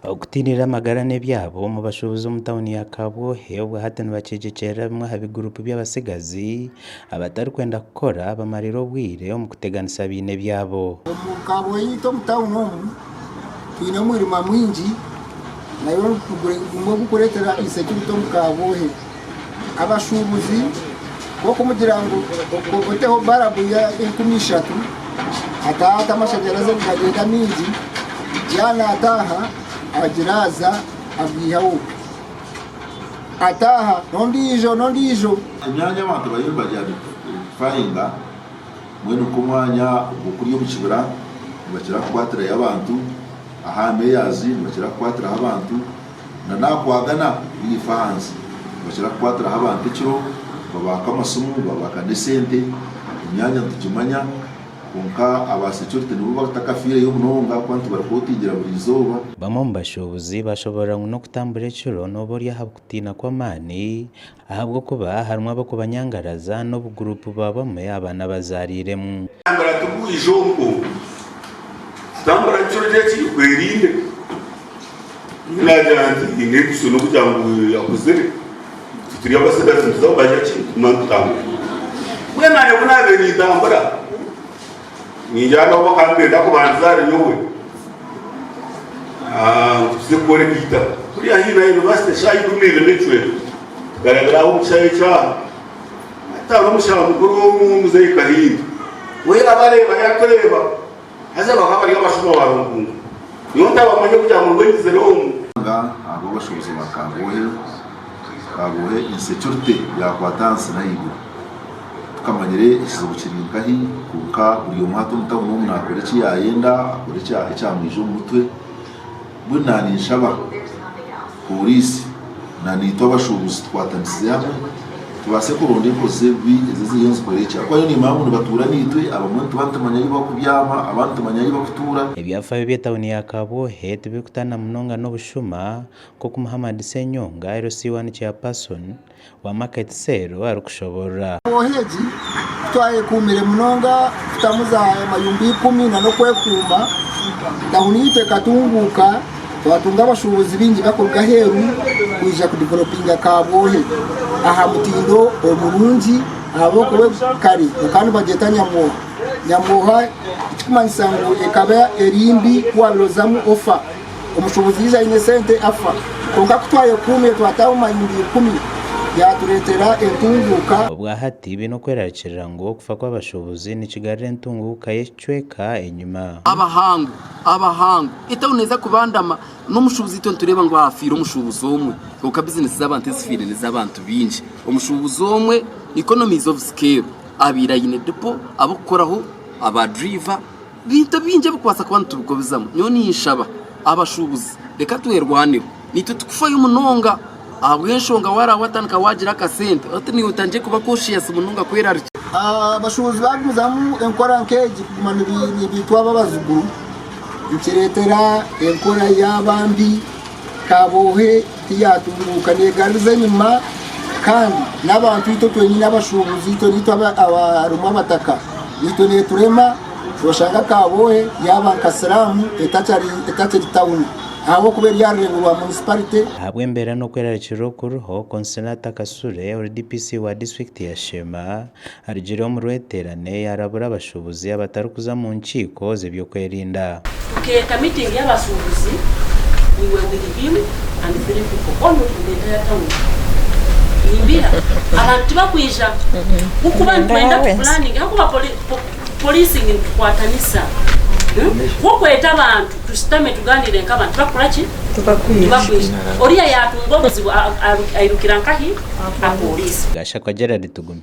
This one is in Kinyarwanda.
Okutinira amagara n'ebyabo mu bashubuzi omu tawuni ya Kaabwohe obwo hati nibakyekyekera bimwe aha bigurupu by'abasigazi abatarikwenda kukora bamarira obwire omu kuteganisa biine byabo. Omu Kaabwohe itu omu tawuni omu twine omwirima mwingi nayo gumwe gukureetera insecurity omu Kaabwohe. Abashubuzi k'okumugira ngu oteho barabu ya 3,000 ataata amashanyarazi gagenda mingi yana ataha agiraza abwihawo ataha nondijo imyanya abantu bayimba cyane fahinga mwene uko mwanya ukuri yo bukibira bakira kwatira y'abantu aha meyazi bakira kwatira abantu na nakwagana yifanze bakira kwatira abantu cyo babaka amasumu babaka desente imyanya tukimanya kunka abasecurity nibo batakafire yo munonga kwantu barikotigira buri zoba. Bamwe mu bashubuzi bashobora no kutambura ekiro n'oborya habukutina kw'amaani ahabwo kuba harimu abakubanyangaraza n'obugurupu bwabamwe abaana bazariremu. Tambura tukuijombo tambura ekiro kyekiri kwerinde najanti inekusono kugira ngo yakuzere turi abasigazi tuzabaje kimantambura mwena yo kunabera itambura nijana bakambenda ko banzare yowe tusikore kita kuri ahina university shayi kumire lecture garagara aho cyayi cya ataro mushaka mukuru mu muzeyi kahindi we abareba yakoreba hazaba habari y'abashuba barungu yonda bamanye kujya mu rwego romu abo bashobozi bakabohe insecurity yakwatanse nayigo kamanyere ikizo bukirinkahi kuka buri umwato mutabona umuntu akora iki yayenda akora icyamwije umutwe bunani nshaba polisi nani tobashubuzi twatanisize hamwe tubase kuronde kose iziyenze korecha kwa ni impamvu batura nitwe abamuntu bantamanya yiba kubyama abantu tamanya yiba kutura. Ebyafa by'etawuni ya Kaabwohe tibikutana munonga n'obushuma ko Muhammad Senyonga RC1 chairperson wa market sale arikushobora oheji twaye kumire munonga tutamuza mayumbi 10 na no kwekuma ndahunite katunguka twatunga abashubuzi bingi bakorwa heru kuja ku developinga Kaabwohe aha mutindo omurungi abo kuwe kari kandi bagetanya mu nyamuha ikikumanyisa ngo ekaba erimbi kwabirozamu ofa omushubuzi yiza inesente afa konka kutwaye kumire twataho mayumbi 10 yaturetera entunguka obwa hati bino kwerarikirira ngo kufa kw'abashubuzi nikigarira entunguka y'ecweka enyuma abahangu itawuneza kubandama n'omushubuzi ito tureba ngo afira omushubuzi omwe kuko business z'abantu zifire n'iz'abantu bingi omushubuzi omwe economies of scale abira yine depo abukoraho aba driver bintu bingi bikwasa kwantu tubikobizamo nyo nishaba abashubuzi reka tuherwaneho nito tukufa y'umunonga abwenshonga wara watanka wagira kasente atini utanje kuba cautious mununga kwerarike abashubuzi baguzamu enkora nkeji kumana bitwa babazuguru ikiretera enkora y'abambi Kaabwohe tiyatunguka negarize nyuma kandi n'abantu ito twenyine abashubuzi ito nito abaruma bataka ito neturema shoshanga Kaabwohe yaba kasiramu etachari town abo kubera yarengurwa municipality habwe mbera no kwerarikiro kuruho Consolata Kasure uri DPC wa district ya Shema arigiro mu rweterane yarabura abashubuzi abatarukuza mu nkiko zebyo kwerinda. Tuketa meeting y'abashubuzi we were with him and 3 people all in the entire town. Nimbira abantu bakwija ukuba twenda planning akuba policing kwatanisa wokweta abantu tusitame tuganire nk'abantu bakuraki tubakwije oriya yatungobozi ayirukira nkahi apolisi gasha kwa Gerard Tugumi.